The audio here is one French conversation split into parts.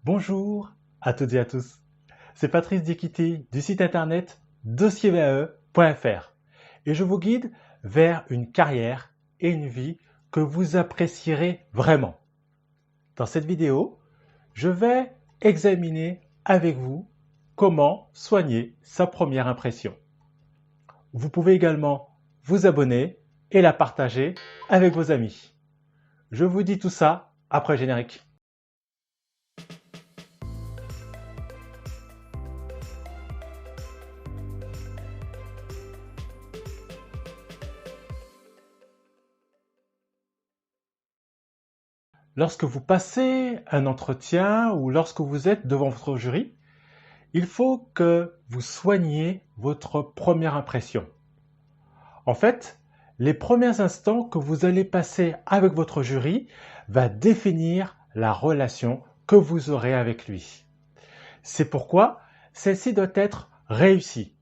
Bonjour à toutes et à tous, c'est Patrice Diakité du site internet dossiervae.fr et je vous guide vers une carrière et une vie que vous apprécierez vraiment. Dans cette vidéo, je vais examiner avec vous comment soigner sa première impression. Vous pouvez également vous abonner et la partager avec vos amis. Je vous dis tout ça après le générique. Lorsque vous passez un entretien ou lorsque vous êtes devant votre jury, il faut que vous soigniez votre première impression. En fait, les premiers instants que vous allez passer avec votre jury va définir la relation que vous aurez avec lui. C'est pourquoi celle-ci doit être réussie.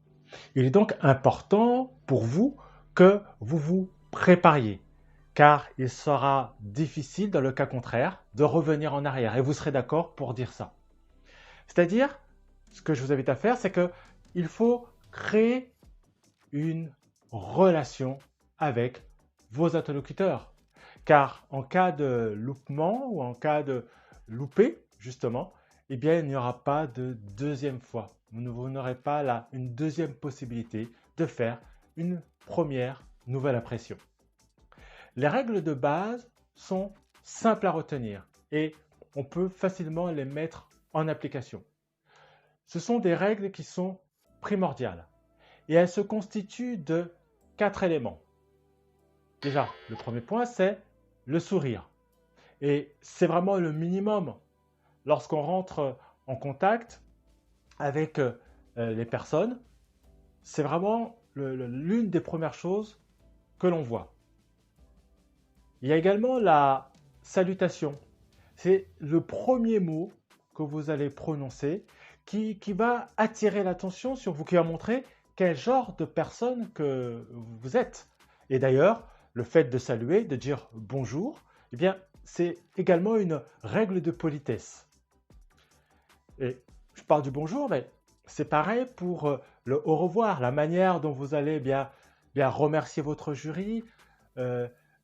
Il est donc important pour vous que vous vous prépariez, car il sera difficile, dans le cas contraire, de revenir en arrière. Et vous serez d'accord pour dire ça. C'est-à-dire, ce que je vous invite à faire, c'est qu'il faut créer une relation avec vos interlocuteurs. Car en cas de loupement ou en cas de loupé, justement, eh bien, il n'y aura pas de deuxième fois. Vous n'aurez pas une deuxième possibilité de faire une première nouvelle impression. Les règles de base sont simples à retenir et on peut facilement les mettre en application. Ce sont des règles qui sont primordiales et elles se constituent de 4 éléments. Déjà, le premier point, c'est le sourire. Et c'est vraiment le minimum lorsqu'on rentre en contact avec les personnes. C'est vraiment l'une des premières choses que l'on voit. Il y a également la salutation. C'est le premier mot que vous allez prononcer qui va attirer l'attention sur vous, qui va montrer quel genre de personne que vous êtes. Et d'ailleurs, le fait de saluer, de dire bonjour, eh bien, c'est également une règle de politesse. Et je parle du bonjour, mais c'est pareil pour le au revoir, la manière dont vous allez bien remercier votre jury,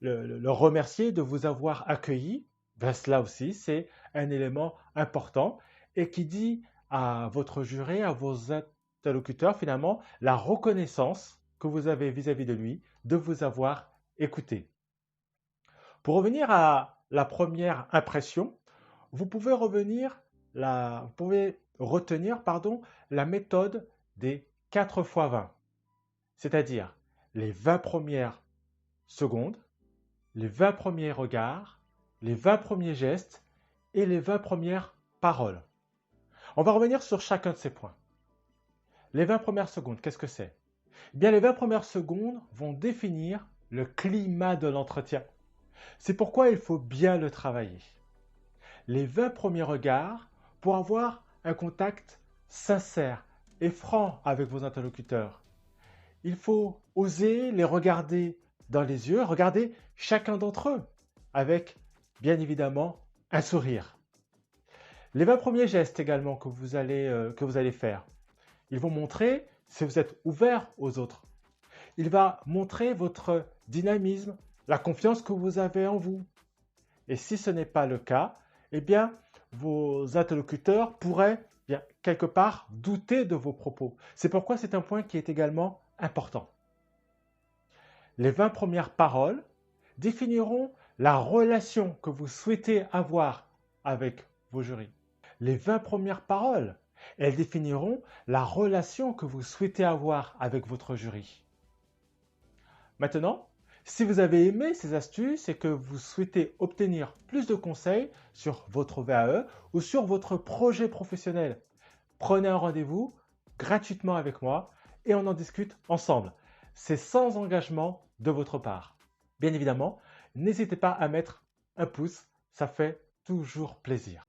le remercier de vous avoir accueilli. Ben, cela aussi, c'est un élément important et qui dit à votre jury, à vos interlocuteurs, finalement, la reconnaissance que vous avez vis-à-vis de lui, de vous avoir écouté. Pour revenir à la première impression, vous pouvez retenir la méthode des 4 x 20, c'est-à-dire les 20 premières secondes, les 20 premiers regards, les 20 premiers gestes et les 20 premières paroles. On va revenir sur chacun de ces points. Les 20 premières secondes, qu'est-ce que c'est? Eh bien, les 20 premières secondes vont définir le climat de l'entretien. C'est pourquoi il faut bien le travailler. Les 20 premiers regards pour avoir un contact sincère et franc avec vos interlocuteurs. Il faut oser les regarder dans les yeux, regarder chacun d'entre eux avec, bien évidemment, un sourire. Les 20 premiers gestes également que vous allez faire, ils vont montrer si vous êtes ouvert aux autres. Il va montrer votre dynamisme, la confiance que vous avez en vous. Et si ce n'est pas le cas, eh bien, vos interlocuteurs pourraient quelque part douter de vos propos. C'est pourquoi c'est un point qui est également important. Les 20 premières paroles définiront la relation que vous souhaitez avoir avec vos jurys. Les 20 premières paroles, elles définiront la relation que vous souhaitez avoir avec votre jury. Maintenant, si vous avez aimé ces astuces et que vous souhaitez obtenir plus de conseils sur votre VAE ou sur votre projet professionnel, prenez un rendez-vous gratuitement avec moi et on en discute ensemble. C'est sans engagement de votre part. Bien évidemment, n'hésitez pas à mettre un pouce, ça fait toujours plaisir.